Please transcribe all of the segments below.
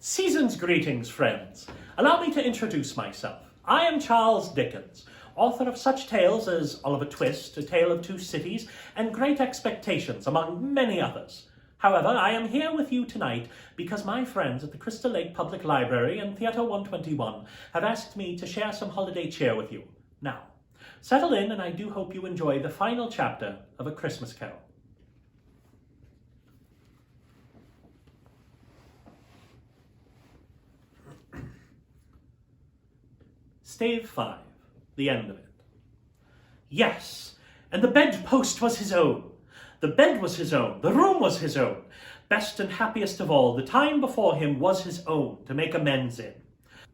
Season's greetings, friends. Allow me to introduce myself. I am Charles Dickens, author of such tales as Oliver Twist, A Tale of Two Cities, and Great Expectations, among many others. However, I am here with you tonight because my friends at the Crystal Lake Public Library and Theatre 121 have asked me to share some holiday cheer with you. Now, settle in, and I do hope you enjoy the final chapter of A Christmas Carol. Stave 5, the end of it. Yes, and the bedpost was his own. The bed was his own. The room was his own. Best and happiest of all, the time before him was his own to make amends in.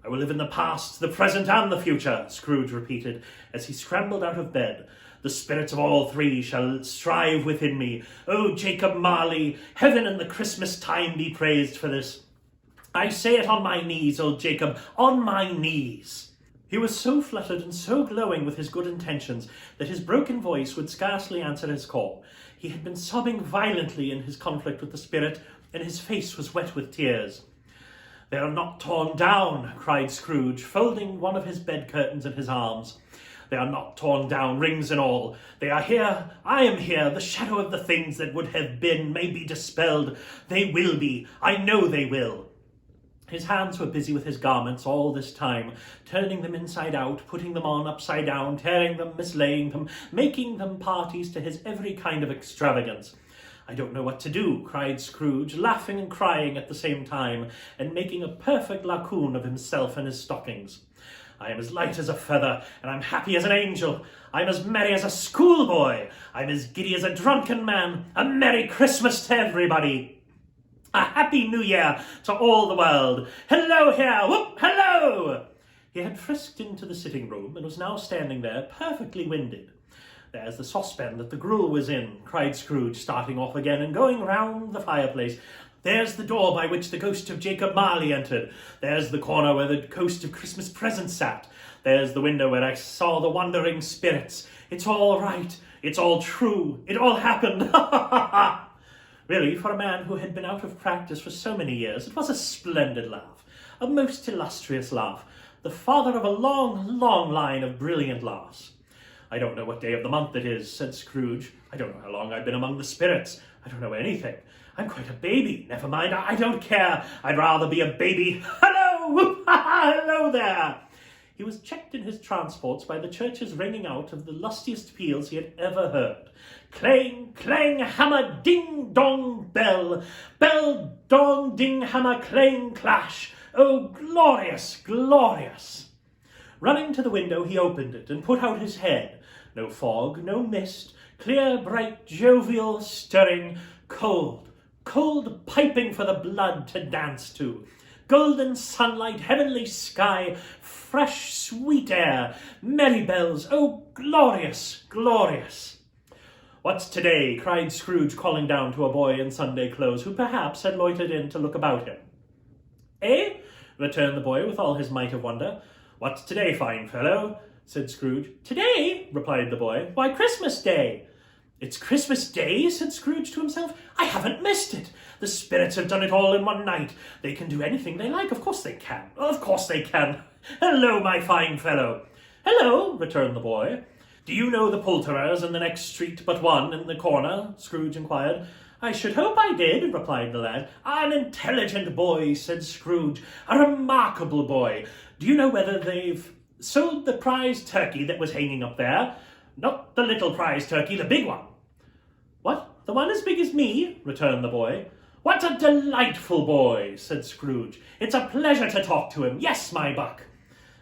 I will live in the past, the present, and the future, Scrooge repeated as he scrambled out of bed. The spirits of all three shall strive within me. Oh, Jacob Marley, heaven and the Christmas time be praised for this. I say it on my knees, old Jacob, on my knees. He was so fluttered and so glowing with his good intentions that his broken voice would scarcely answer his call. He had been sobbing violently in his conflict with the spirit, and his face was wet with tears. "They are not torn down," cried Scrooge, folding one of his bed curtains in his arms. "They are not torn down, rings and all. They are here. I am here. The shadow of the things that would have been may be dispelled. They will be. I know they will." His hands were busy with his garments all this time, turning them inside out, putting them on upside down, tearing them, mislaying them, making them parties to his every kind of extravagance. "I don't know what to do," cried Scrooge, laughing and crying at the same time, and making a perfect lacoon of himself and his stockings. "I am as light as a feather, and I'm happy as an angel. I'm as merry as a schoolboy. I'm as giddy as a drunken man. A Merry Christmas to everybody. A Happy New Year to all the world. Hello here, whoop, hello!" He had frisked into the sitting room and was now standing there, perfectly winded. "There's the saucepan that the gruel was in," cried Scrooge, starting off again and going round the fireplace. "There's the door by which the ghost of Jacob Marley entered. There's the corner where the ghost of Christmas Present sat. There's the window where I saw the wandering spirits. It's all right. It's all true. It all happened. Ha ha ha ha!" Really, for a man who had been out of practice for so many years, it was a splendid laugh, a most illustrious laugh, the father of a long, long line of brilliant laughs. "I don't know what day of the month it is," said Scrooge. "I don't know how long I've been among the spirits. I don't know anything. I'm quite a baby. Never mind, I don't care. I'd rather be a baby. Hello! Whoop! Ha ha! Hello there!" He was checked in his transports by the church's ringing out of the lustiest peals he had ever heard. Clang, clang, hammer, ding, dong, bell. Bell, dong, ding, hammer, clang, clash. Oh, glorious, glorious. Running to the window, he opened it and put out his head. No fog, no mist, clear, bright, jovial, stirring, cold, cold piping for the blood to dance to. Golden sunlight, heavenly sky, fresh, sweet air, merry bells. Oh, glorious, glorious. "What's today?" cried Scrooge, calling down to a boy in Sunday clothes, who perhaps had loitered in to look about him. "Eh?" returned the boy with all his might of wonder. "What's today, fine fellow?" said Scrooge. "Today?" replied the boy. "Why, Christmas Day." "It's Christmas Day?" said Scrooge to himself. "I haven't missed it. The spirits have done it all in one night. They can do anything they like. Of course they can. Of course they can. Hello, my fine fellow." "Hello," returned the boy. "Do you know the poulterers in the next street but one in the corner?" Scrooge inquired. "I should hope I did," replied the lad. "An intelligent boy," said Scrooge. "A remarkable boy. Do you know whether they've sold the prize turkey that was hanging up there? Not the little prize turkey, the big one." "What, the one as big as me?" returned the boy. "What a delightful boy," said Scrooge. "It's a pleasure to talk to him. Yes, my buck."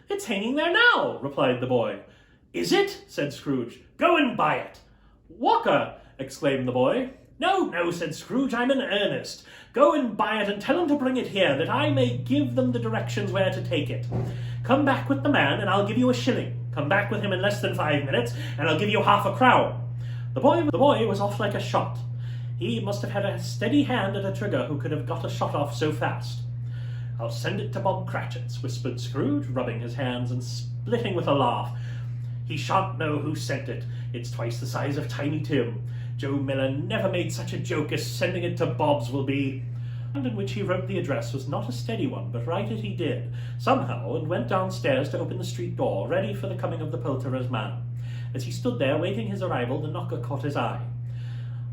"It's hanging there now," replied the boy. "Is it?" said Scrooge. "Go and buy it." "Walker!" exclaimed the boy. "No, no," said Scrooge, "I'm in earnest. Go and buy it and tell him to bring it here, that I may give them the directions where to take it. Come back with the man, and I'll give you a shilling. Come back with him in less than 5 minutes, and I'll give you half a crown." The boy was off like a shot. He must have had a steady hand at a trigger who could have got a shot off so fast. "I'll send it to Bob Cratchit's," whispered Scrooge, rubbing his hands and splitting with a laugh. "He shan't know who sent it. It's twice the size of Tiny Tim. Joe Miller never made such a joke as sending it to Bob's will be. hand in which he wrote the address was not a steady one, but write it he did, somehow, and went downstairs to open the street door, ready for the coming of the poulterer's man. As he stood there, waiting his arrival, the knocker caught his eye.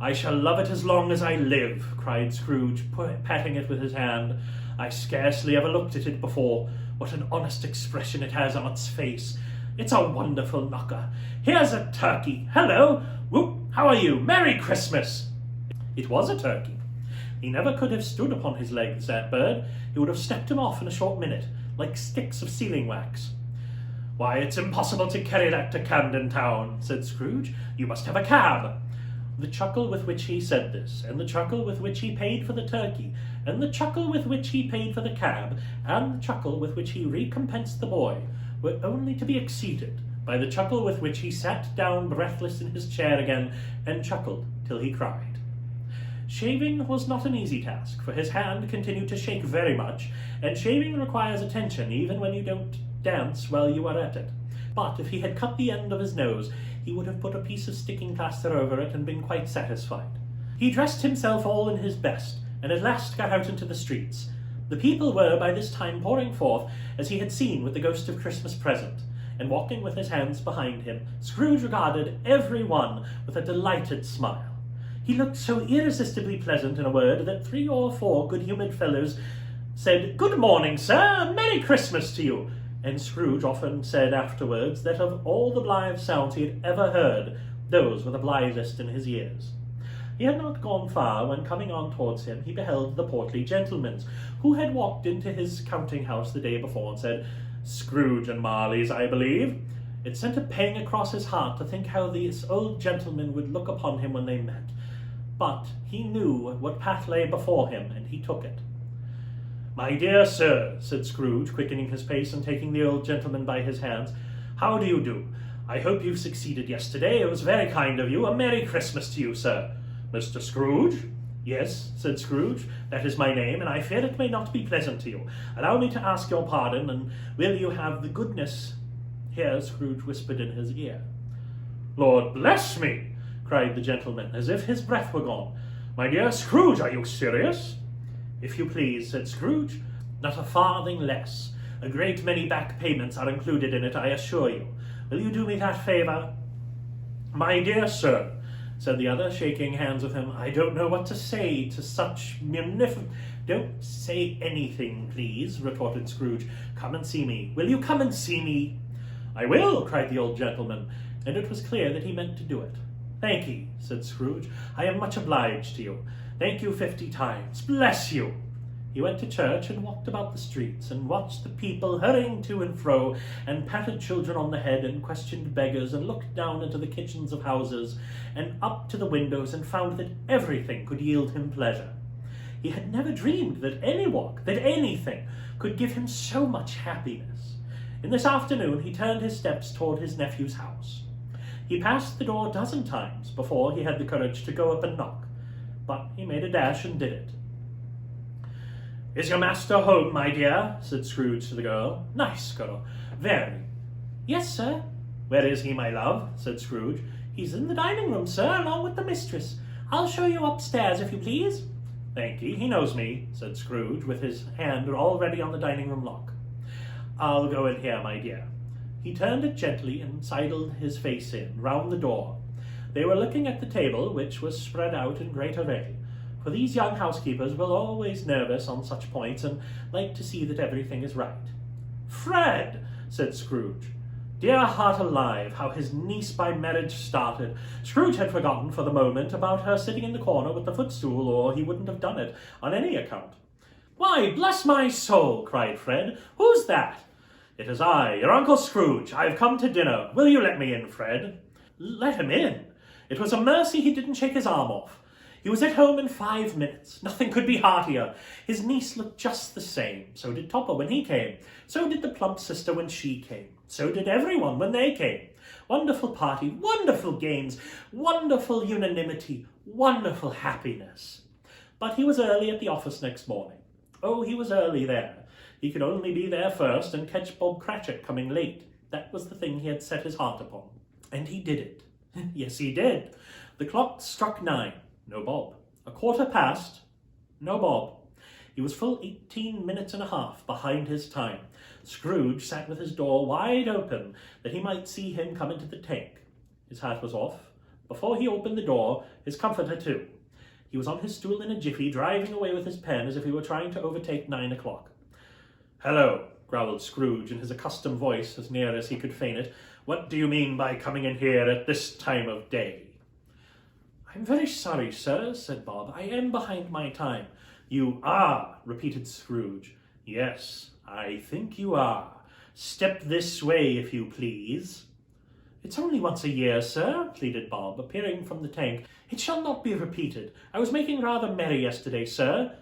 "I shall love it as long as I live," cried Scrooge, patting it with his hand. "I scarcely ever looked at it before. What an honest expression it has on its face. It's a wonderful knocker. Here's a turkey. Hello! Whoop! How are you? Merry Christmas!" It was a turkey. He never could have stood upon his legs, that bird. He would have stepped him off in a short minute, like sticks of sealing wax. "Why, it's impossible to carry that to Camden Town," said Scrooge. "You must have a cab." The chuckle with which he said this, and the chuckle with which he paid for the turkey, and the chuckle with which he paid for the cab, and the chuckle with which he recompensed the boy, were only to be exceeded by the chuckle with which he sat down breathless in his chair again, and chuckled till he cried. Shaving was not an easy task, for his hand continued to shake very much, and shaving requires attention even when you don't dance while you are at it. But if he had cut the end of his nose, he would have put a piece of sticking plaster over it and been quite satisfied. He dressed himself all in his best, and at last got out into the streets. The people were by this time pouring forth, as he had seen with the ghost of Christmas present, and walking with his hands behind him, Scrooge regarded every one with a delighted smile. He looked so irresistibly pleasant, in a word, that 3 or 4 good-humoured fellows said, "Good morning, sir, Merry Christmas to you," and Scrooge often said afterwards that of all the blithe sounds he had ever heard, those were the blithest in his ears. He had not gone far when, coming on towards him, he beheld the portly gentleman, who had walked into his counting-house the day before and said, "Scrooge and Marley's, I believe." It sent a pang across his heart to think how this old gentleman would look upon him when they met. But he knew what path lay before him, and he took it. "My dear sir," said Scrooge, quickening his pace and taking the old gentleman by his hands, "how do you do? I hope you succeeded yesterday. It was very kind of you. A Merry Christmas to you, sir." "Mr. Scrooge?" "Yes," said Scrooge, "that is my name, and I fear it may not be pleasant to you. Allow me to ask your pardon, and will you have the goodness—" Here Scrooge whispered in his ear. "Lord bless me!" cried the gentleman, as if his breath were gone. "My dear Scrooge, are you serious?" "If you please," said Scrooge, "not a farthing less. A great many back payments are included in it, I assure you. Will you do me that favour?" "My dear sir," said the other, shaking hands with him, "I don't know what to say to such munificent—" "Don't say anything, please," retorted Scrooge. "Come and see me. Will you come and see me?" "I will," cried the old gentleman, and it was clear that he meant to do it. "Thank ye," said Scrooge. "I am much obliged to you. Thank you 50 times. Bless you!" He went to church and walked about the streets, and watched the people hurrying to and fro, and patted children on the head, and questioned beggars, and looked down into the kitchens of houses, and up to the windows, and found that everything could yield him pleasure. He had never dreamed that any walk, that anything, could give him so much happiness. In this afternoon he turned his steps toward his nephew's house. He passed the door a dozen times before he had the courage to go up and knock, but he made a dash and did it. "Is your master home, my dear?" said Scrooge to the girl. "Nice girl, very." "Yes, sir." "Where is he, my love?" said Scrooge. "He's in the dining room, sir, along with the mistress. I'll show you upstairs, if you please." "Thank ye, he knows me," said Scrooge, with his hand already on the dining room lock. "I'll go in here, my dear." He turned it gently and sidled his face in, round the door. They were looking at the table, which was spread out in great array, for these young housekeepers were always nervous on such points, and like to see that everything is right. "Fred!" said Scrooge. Dear heart alive, how his niece by marriage started! Scrooge had forgotten for the moment about her sitting in the corner with the footstool, or he wouldn't have done it on any account. "Why, bless my soul!" cried Fred. "Who's that?" "It is I, your Uncle Scrooge. I have come to dinner. Will you let me in, Fred?" Let him in? It was a mercy he didn't shake his arm off. He was at home in 5 minutes. Nothing could be heartier. His niece looked just the same. So did Topper when he came. So did the plump sister when she came. So did everyone when they came. Wonderful party, wonderful games, wonderful unanimity, wonderful happiness. But he was early at the office next morning. Oh, he was early there. He could only be there first and catch Bob Cratchit coming late. That was the thing he had set his heart upon. And he did it. Yes, he did. The clock struck 9. No Bob. 1/4 past. No Bob. He was full 18 minutes and a half behind his time. Scrooge sat with his door wide open that he might see him come into the tank. His hat was off. Before he opened the door, his comforter too. He was on his stool in a jiffy, driving away with his pen as if he were trying to overtake 9 o'clock. "Hello," growled Scrooge in his accustomed voice, as near as he could feign it. "What do you mean by coming in here at this time of day?" "I'm very sorry, sir," said Bob. "I am behind my time." "You are," repeated Scrooge. "Yes, I think you are. Step this way, if you please." "It's only once a year, sir," pleaded Bob, appearing from the tank. "It shall not be repeated. I was making rather merry yesterday, sir."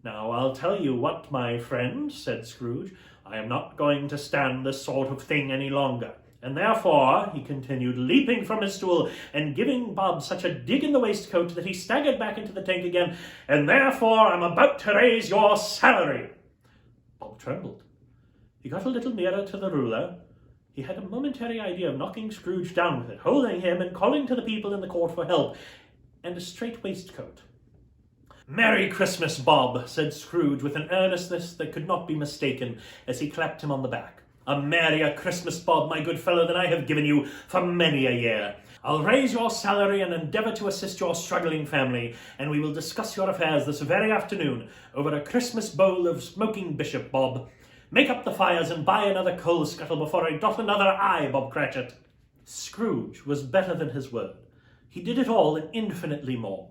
"Now, I'll tell you what, my friend," said Scrooge. "I am not going to stand this sort of thing any longer. And therefore," he continued, leaping from his stool and giving Bob such a dig in the waistcoat that he staggered back into the tank again, "and therefore I'm about to raise your salary." Bob trembled. He got a little nearer to the ruler. He had a momentary idea of knocking Scrooge down with it, holding him and calling to the people in the court for help, and a straight waistcoat. "Merry Christmas, Bob," said Scrooge with an earnestness that could not be mistaken as he clapped him on the back. "A merrier Christmas, Bob, my good fellow, than I have given you for many a year. I'll raise your salary and endeavour to assist your struggling family, and we will discuss your affairs this very afternoon over a Christmas bowl of smoking bishop, Bob. Make up the fires and buy another coal scuttle before I dot another I, Bob Cratchit." Scrooge was better than his word. He did it all and infinitely more.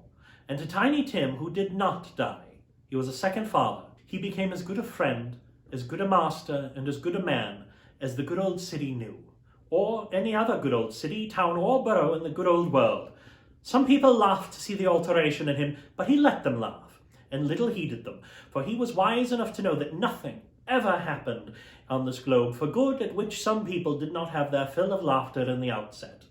And to Tiny Tim, who did not die, he was a second father. He became as good a friend, as good a master, and as good a man as the good old city knew, or any other good old city, town, or borough in the good old world. Some people laughed to see the alteration in him, but he let them laugh, and little heeded them, for he was wise enough to know that nothing ever happened on this globe for good at which some people did not have their fill of laughter in the outset.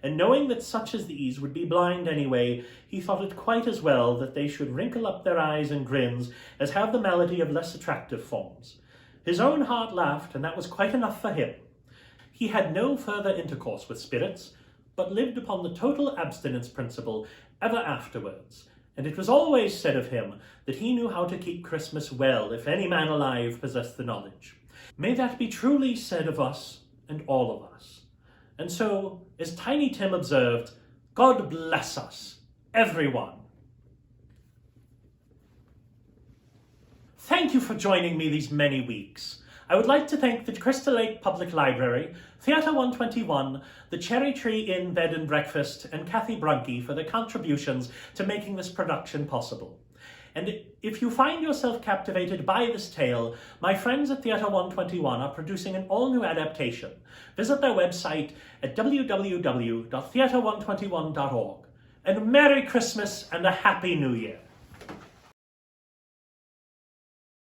And knowing that such as these would be blind anyway, he thought it quite as well that they should wrinkle up their eyes and grins as have the malady of less attractive forms. His own heart laughed, and that was quite enough for him. He had no further intercourse with spirits, but lived upon the total abstinence principle ever afterwards, and it was always said of him that he knew how to keep Christmas well, if any man alive possessed the knowledge. May that be truly said of us and all of us. And so, as Tiny Tim observed, God bless us, everyone. Thank you for joining me these many weeks. I would like to thank the Crystal Lake Public Library, Theatre 121, the Cherry Tree Inn Bed and Breakfast, and Kathy Brunke for their contributions to making this production possible. And if you find yourself captivated by this tale, my friends at Theatre 121 are producing an all-new adaptation. Visit their website at www.theatre121.org. And Merry Christmas and a Happy New Year!